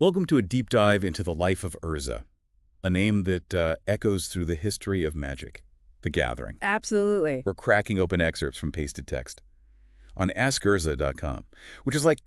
Welcome to a deep dive into the life of Urza, a name that echoes through the history of magic, the Gathering. Absolutely. We're cracking open excerpts from pasted text on askurza.com, which is like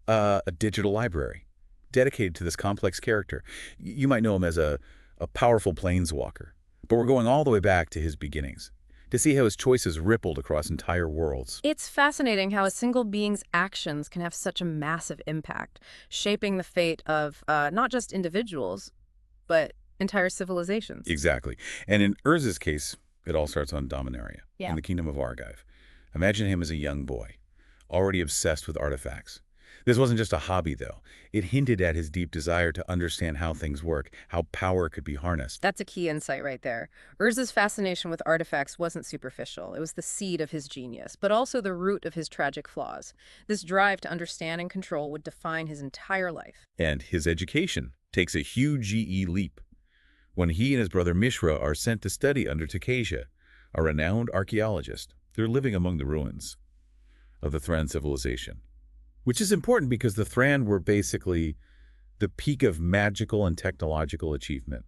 a digital library dedicated to this complex character. You might know him as a powerful planeswalker, but we're going all the way back to his beginnings to see how his choices rippled across entire worlds. It's fascinating how a single being's actions can have such a massive impact, shaping the fate of not just individuals, but entire civilizations. Exactly. And in Urza's case, it all starts on Dominaria, in the kingdom of Argive. Imagine him as a young boy, already obsessed with artifacts. This wasn't just a hobby, though. It hinted at his deep desire to understand how things work, how power could be harnessed. That's a key insight right there. Urza's fascination with artifacts wasn't superficial. It was the seed of his genius, but also the root of his tragic flaws. This drive to understand and control would define his entire life. And his education takes a huge GE leap when he and his brother Mishra are sent to study under Takasia, a renowned archaeologist. They're living among the ruins of the Thran civilization, which is important because the Thran were basically the peak of magical and technological achievement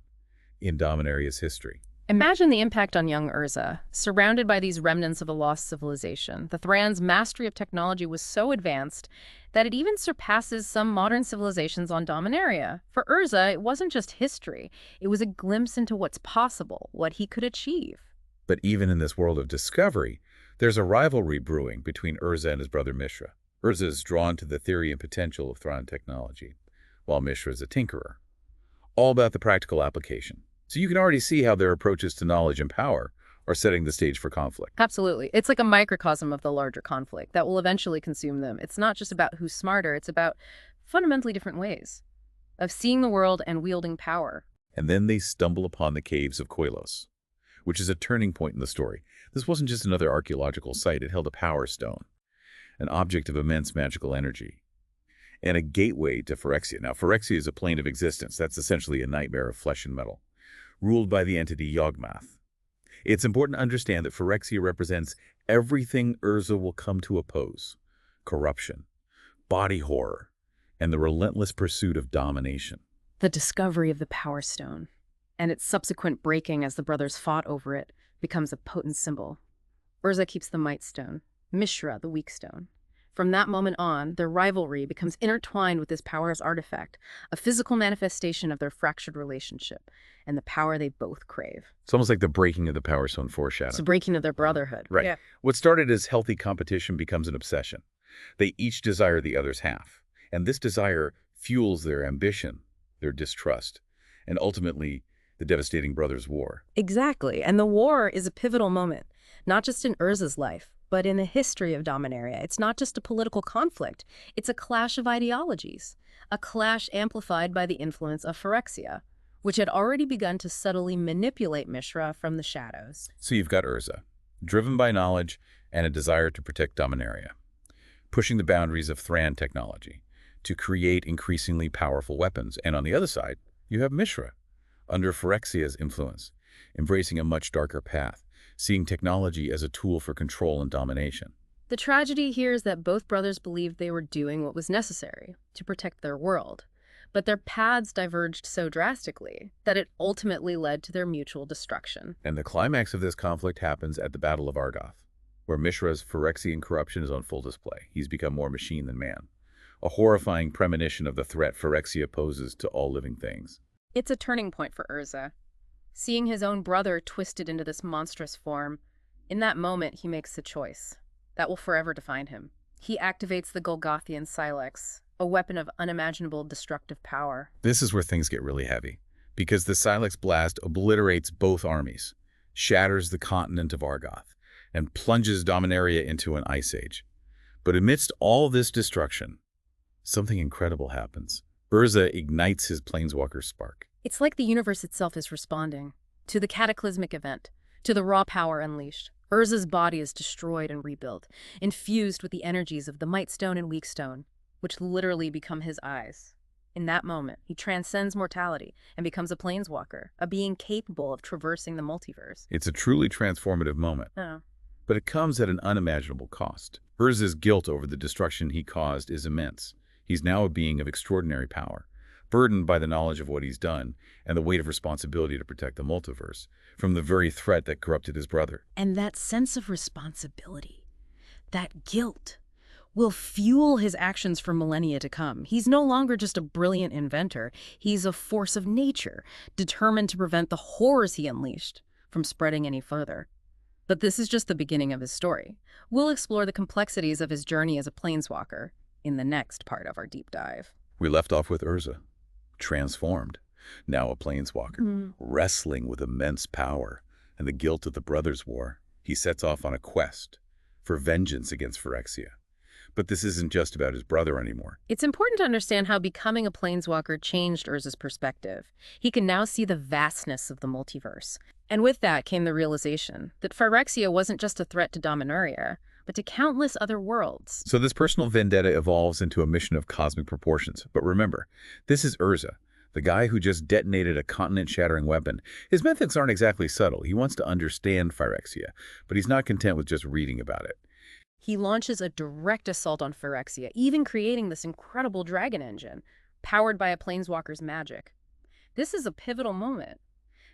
in Dominaria's history. Imagine the impact on young Urza. Surrounded by these remnants of a lost civilization, the Thran's mastery of technology was so advanced that it even surpasses some modern civilizations on Dominaria. For Urza, it wasn't just history. It was a glimpse into what's possible, what he could achieve. But even in this world of discovery, there's a rivalry brewing between Urza and his brother Mishra. Urza is drawn to the theory and potential of Thran technology, while Mishra is a tinkerer. All about the practical application. So you can already see how their approaches to knowledge and power are setting the stage for conflict. Absolutely. It's like a microcosm of the larger conflict that will eventually consume them. It's not just about who's smarter, it's about fundamentally different ways of seeing the world and wielding power. And then they stumble upon the caves of Koilos, which is a turning point in the story. This wasn't just another archaeological site, it held a power stone, an object of immense magical energy, and a gateway to Phyrexian. Now, Phyrexian is a plane of existence. That's essentially a nightmare of flesh and metal, ruled by the entity Yawgmoth. It's important to understand that Phyrexian represents everything Urza will come to oppose: corruption, body horror, and the relentless pursuit of domination. The discovery of the Power Stone and its subsequent breaking as the brothers fought over it becomes a potent symbol. Urza keeps the Might Stone, Mishra the Weak Stone. From that moment on, their rivalry becomes intertwined with this power's artifact, a physical manifestation of their fractured relationship and the power they both crave. It's almost like the breaking of the Power Stone foreshadowing. It's a breaking of their brotherhood. Right. Yeah. What started as healthy competition becomes an obsession. They each desire the other's half, and this desire fuels their ambition, their distrust, and ultimately the devastating brothers' war. Exactly. And the war is a pivotal moment, not just in Urza's life, but in the history of Dominaria. It's not just a political conflict. It's a clash of ideologies, a clash amplified by the influence of Phyrexia, which had already begun to subtly manipulate Mishra from the shadows. So you've got Urza, driven by knowledge and a desire to protect Dominaria, pushing the boundaries of Thran technology to create increasingly powerful weapons. And on the other side, you have Mishra, under Phyrexia's influence, embracing a much darker path, seeing technology as a tool for control and domination. The tragedy here is that both brothers believed they were doing what was necessary to protect their world, but their paths diverged so drastically that it ultimately led to their mutual destruction. And the climax of this conflict happens at the Battle of Argoth, where Mishra's Phyrexian corruption is on full display. He's become more machine than man, a horrifying premonition of the threat Phyrexia poses to all living things. It's a turning point for Urza. Seeing his own brother twisted into this monstrous form, in that moment he makes a choice that will forever define him. He activates the Golgothian Silex, a weapon of unimaginable destructive power. This is where things get really heavy, because the Silex blast obliterates both armies, shatters the continent of Argoth, and plunges Dominaria into an ice age. But amidst all this destruction, something incredible happens. Urza ignites his Planeswalker spark. It's like the universe itself is responding to the cataclysmic event, to the raw power unleashed. Urza's body is destroyed and rebuilt, infused with the energies of the Might Stone and Weak Stone, which literally become his eyes. In that moment, he transcends mortality and becomes a Planeswalker, a being capable of traversing the multiverse. It's a truly transformative moment, Oh. but it comes at an unimaginable cost. Urza's guilt over the destruction he caused is immense. He's now a being of extraordinary power, burdened by the knowledge of what he's done and the weight of responsibility to protect the multiverse from the very threat that corrupted his brother. And that sense of responsibility, that guilt, will fuel his actions for millennia to come. He's no longer just a brilliant inventor. He's a force of nature, determined to prevent the horrors he unleashed from spreading any further. But this is just the beginning of his story. We'll explore the complexities of his journey as a planeswalker in the next part of our deep dive. We left off with Urza, transformed, now a planeswalker, wrestling with immense power and the guilt of the Brothers' War. He sets off on a quest for vengeance against Phyrexia. But this isn't just about his brother anymore. It's important to understand how becoming a planeswalker changed Urza's perspective. He can now see the vastness of the multiverse. And with that came the realization that Phyrexia wasn't just a threat to Dominaria, but to countless other worlds. So this personal vendetta evolves into a mission of cosmic proportions. But remember, this is Urza, the guy who just detonated a continent-shattering weapon. His methods aren't exactly subtle. He wants to understand Phyrexia, but he's not content with just reading about it. He launches a direct assault on Phyrexia, even creating this incredible dragon engine, powered by a planeswalker's magic. This is a pivotal moment,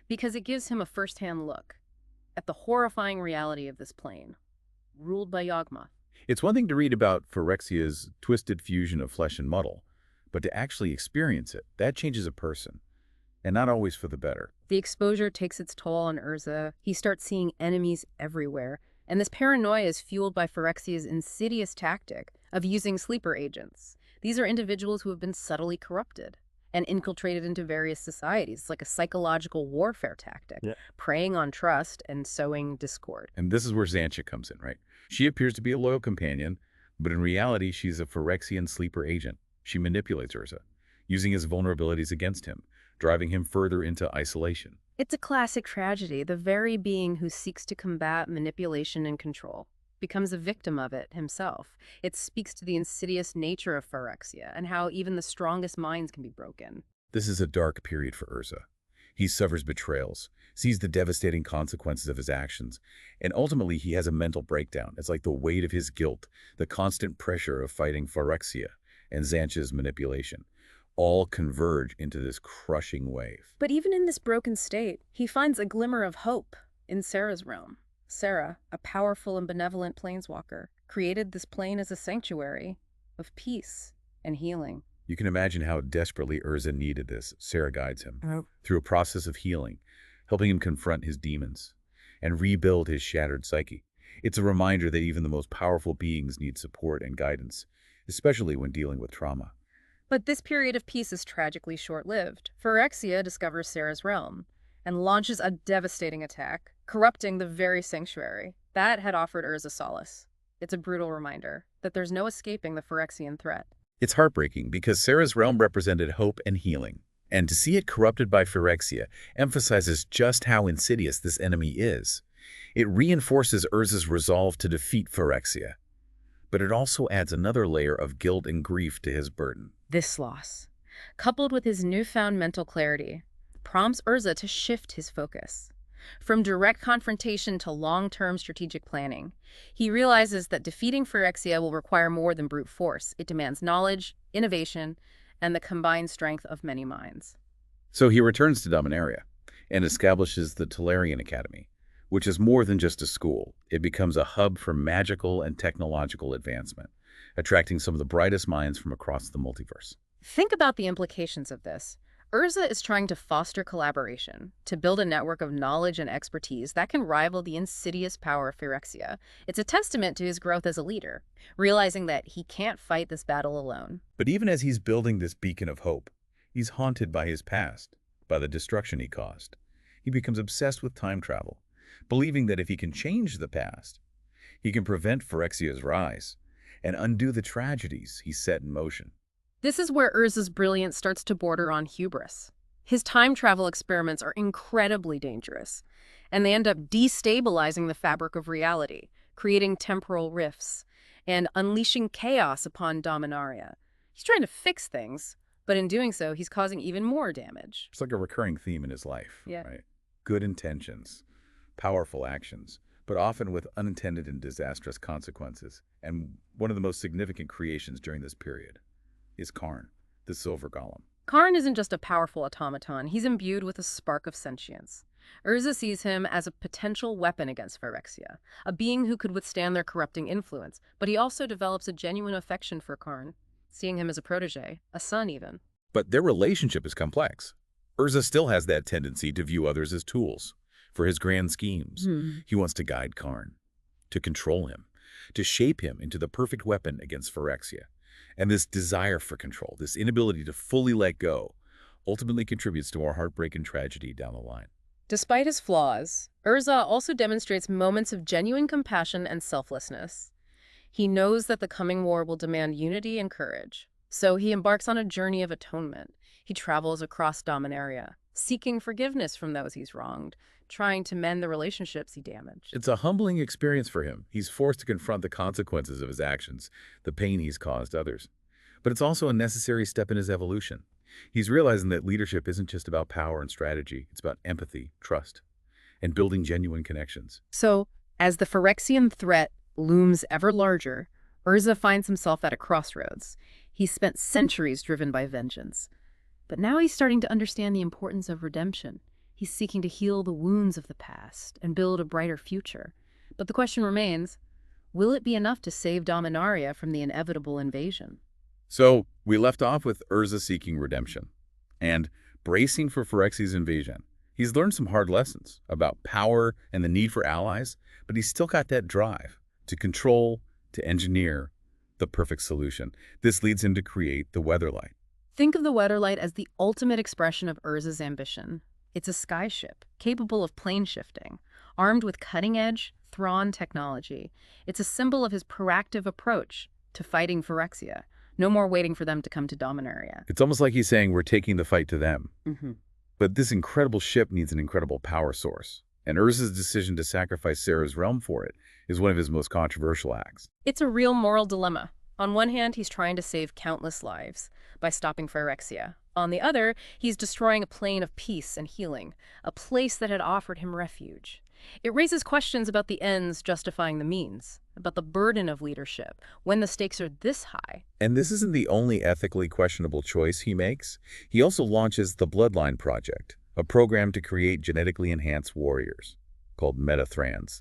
because it gives him a first-hand look at the horrifying reality of this plane, ruled by Yawgmoth. It's one thing to read about Phyrexia's twisted fusion of flesh and metal, but to actually experience it, that changes a person, and not always for the better. The exposure takes its toll on Urza. He starts seeing enemies everywhere, and this paranoia is fueled by Phyrexia's insidious tactic of using sleeper agents. These are individuals who have been subtly corrupted and infiltrated into various societies. It's like a psychological warfare tactic, preying on trust and sowing discord. And this is where Xantcha comes in, right? She appears to be a loyal companion, but in reality, she's a Phyrexian sleeper agent. She manipulates Urza, using his vulnerabilities against him, driving him further into isolation. It's a classic tragedy. The very being who seeks to combat manipulation and control becomes a victim of it himself. It speaks to the insidious nature of Phyrexia and how even the strongest minds can be broken. This is a dark period for Urza. He suffers betrayals, sees the devastating consequences of his actions, and ultimately he has a mental breakdown. It's like the weight of his guilt, the constant pressure of fighting Phyrexia, and Xantcha's manipulation all converge into this crushing wave. But even in this broken state, he finds a glimmer of hope in Serra's realm. Serra, a powerful and benevolent planeswalker, created this plane as a sanctuary of peace and healing. You can imagine how desperately Urza needed this. Serra guides him through a process of healing, helping him confront his demons and rebuild his shattered psyche. It's a reminder that even the most powerful beings need support and guidance, especially when dealing with trauma. But this period of peace is tragically short-lived. Phyrexia discovers Serra's realm and launches a devastating attack, corrupting the very sanctuary that had offered Urza solace. It's a brutal reminder that there's no escaping the Phyrexian threat. It's heartbreaking because Serra's realm represented hope and healing, and to see it corrupted by Phyrexia emphasizes just how insidious this enemy is. It reinforces Urza's resolve to defeat Phyrexia, but it also adds another layer of guilt and grief to his burden. This loss, coupled with his newfound mental clarity, prompts Urza to shift his focus. From direct confrontation to long-term strategic planning, he realizes that defeating Phyrexia will require more than brute force. It demands knowledge, innovation, and the combined strength of many minds. So he returns to Dominaria and establishes the Tolarian Academy, which is more than just a school. It becomes a hub for magical and technological advancement, attracting some of the brightest minds from across the multiverse. Think about the implications of this. Urza is trying to foster collaboration, to build a network of knowledge and expertise that can rival the insidious power of Phyrexia. It's a testament to his growth as a leader, realizing that he can't fight this battle alone. But even as he's building this beacon of hope, he's haunted by his past, by the destruction he caused. He becomes obsessed with time travel, believing that if he can change the past, he can prevent Phyrexia's rise and undo the tragedies he set in motion. This is where Urza's brilliance starts to border on hubris. His time travel experiments are incredibly dangerous, and they end up destabilizing the fabric of reality, creating temporal rifts, and unleashing chaos upon Dominaria. He's trying to fix things, but in doing so, he's causing even more damage. It's like a recurring theme in his life, right? Good intentions, powerful actions, but often with unintended and disastrous consequences. And one of the most significant creations during this period is Karn, the Silver Golem. Karn isn't just a powerful automaton, he's imbued with a spark of sentience. Urza sees him as a potential weapon against Phyrexia, a being who could withstand their corrupting influence, but he also develops a genuine affection for Karn, seeing him as a protege, a son even. But their relationship is complex. Urza still has that tendency to view others as tools for his grand schemes. He wants to guide Karn, to control him, to shape him into the perfect weapon against Phyrexia. And this desire for control, this inability to fully let go, ultimately contributes to more heartbreak and tragedy down the line. Despite his flaws, Urza also demonstrates moments of genuine compassion and selflessness. He knows that the coming war will demand unity and courage, so he embarks on a journey of atonement. He travels across Dominaria, seeking forgiveness from those he's wronged, trying to mend the relationships he damaged. It's a humbling experience for him. He's forced to confront the consequences of his actions, the pain he's caused others. But it's also a necessary step in his evolution. He's realizing that leadership isn't just about power and strategy. It's about empathy, trust, and building genuine connections. So, as the Phyrexian threat looms ever larger, Urza finds himself at a crossroads. He's spent centuries driven by vengeance. But now he's starting to understand the importance of redemption. He's seeking to heal the wounds of the past and build a brighter future. But the question remains, will it be enough to save Dominaria from the inevitable invasion? So, we left off with Urza seeking redemption and bracing for Phyrexia's invasion. He's learned some hard lessons about power and the need for allies, but he's still got that drive to control, to engineer the perfect solution. This leads him to create the Weatherlight. Think of the Weatherlight as the ultimate expression of Urza's ambition. It's a skyship, capable of plane shifting, armed with cutting-edge, Thrawn technology. It's a symbol of his proactive approach to fighting Phyrexia. No more waiting for them to come to Dominaria. It's almost like he's saying we're taking the fight to them. But this incredible ship needs an incredible power source. And Urza's decision to sacrifice Sarah's realm for it is one of his most controversial acts. It's a real moral dilemma. On one hand, he's trying to save countless lives by stopping Phyrexia. On the other, he's destroying a plane of peace and healing, a place that had offered him refuge. It raises questions about the ends justifying the means, about the burden of leadership when the stakes are this high. And this isn't the only ethically questionable choice he makes. He also launches the Bloodline Project, a program to create genetically enhanced warriors called metathrans.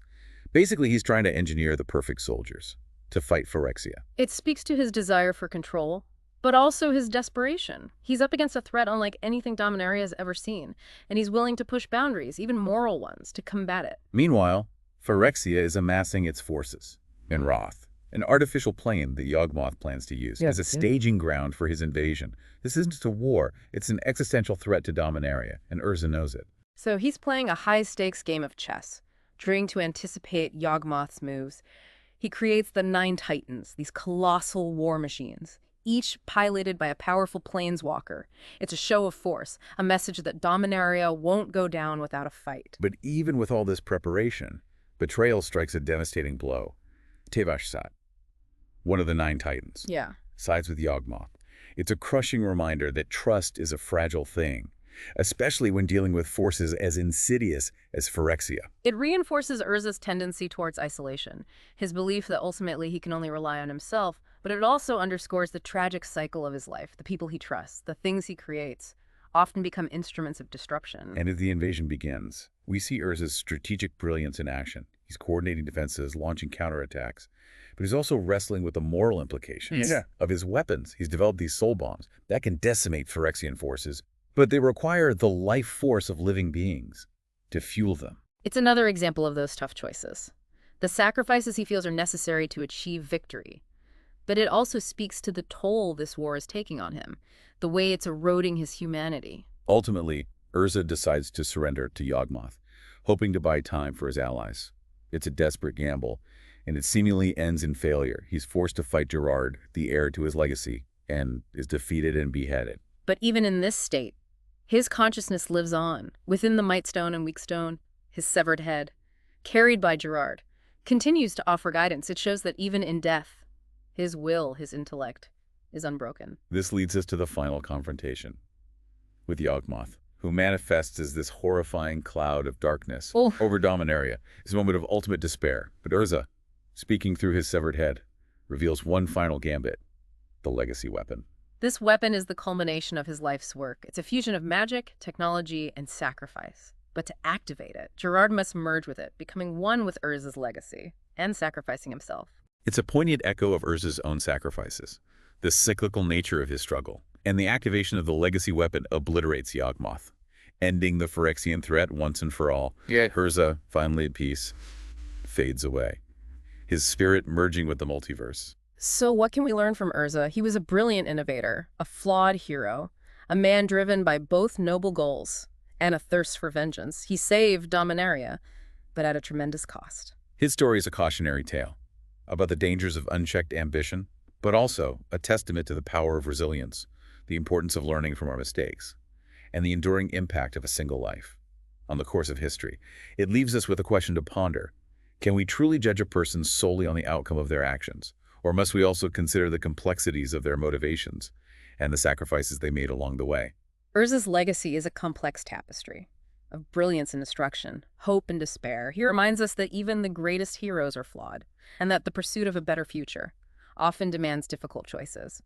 Basically, he's trying to engineer the perfect soldiers to fight Phyrexia. It speaks to his desire for control, but also his desperation. He's up against a threat unlike anything Dominaria has ever seen, and he's willing to push boundaries, even moral ones, to combat it. Meanwhile, Phyrexia is amassing its forces in Roth, an artificial plane that Yawgmoth plans to use as a staging ground for his invasion. This isn't a war, it's an existential threat to Dominaria, and Urza knows it. So he's playing a high-stakes game of chess, trying to anticipate Yawgmoth's moves. He creates the 9 Titans, these colossal war machines, each piloted by a powerful Planeswalker. It's a show of force, a message that Dominaria won't go down without a fight. But even with all this preparation, betrayal strikes a devastating blow. Tevashsat, one of the 9 Titans, sides with Yawgmoth. It's a crushing reminder that trust is a fragile thing, especially when dealing with forces as insidious as Phyrexia. It reinforces Urza's tendency towards isolation, his belief that ultimately he can only rely on himself, but it also underscores the tragic cycle of his life. The people he trusts, the things he creates, often become instruments of disruption. And as the invasion begins, we see Urza's strategic brilliance in action. He's coordinating defenses, launching counterattacks, but he's also wrestling with the moral implications of his weapons. He's developed these soul bombs that can decimate Phyrexian forces, but they require the life force of living beings to fuel them. It's another example of those tough choices. The sacrifices he feels are necessary to achieve victory. But it also speaks to the toll this war is taking on him, the way it's eroding his humanity. Ultimately, Urza decides to surrender to Yawgmoth, hoping to buy time for his allies. It's a desperate gamble, and it seemingly ends in failure. He's forced to fight Gerard, the heir to his legacy, and is defeated and beheaded. But even in this state, his consciousness lives on, within the Mightstone and Weakstone, his severed head, carried by Gerard, continues to offer guidance. It shows that even in death, his will, his intellect, is unbroken. This leads us to the final confrontation with Yawgmoth, who manifests as this horrifying cloud of darkness over Dominaria. It's a moment of ultimate despair. But Urza, speaking through his severed head, reveals one final gambit, the legacy weapon. This weapon is the culmination of his life's work. It's a fusion of magic, technology, and sacrifice. But to activate it, Gerard must merge with it, becoming one with Urza's legacy and sacrificing himself. It's a poignant echo of Urza's own sacrifices, the cyclical nature of his struggle, and the activation of the legacy weapon obliterates Yawgmoth, ending the Phyrexian threat once and for all. Yeah. Urza, finally at peace, fades away, his spirit merging with the multiverse. So what can we learn from Urza? He was a brilliant innovator, a flawed hero, a man driven by both noble goals and a thirst for vengeance. He saved Dominaria, but at a tremendous cost. His story is a cautionary tale about the dangers of unchecked ambition, but also a testament to the power of resilience, the importance of learning from our mistakes, and the enduring impact of a single life on the course of history. It leaves us with a question to ponder. Can we truly judge a person solely on the outcome of their actions? Or must we also consider the complexities of their motivations and the sacrifices they made along the way? Urza's legacy is a complex tapestry of brilliance and destruction, hope and despair. He reminds us that even the greatest heroes are flawed, and that the pursuit of a better future often demands difficult choices.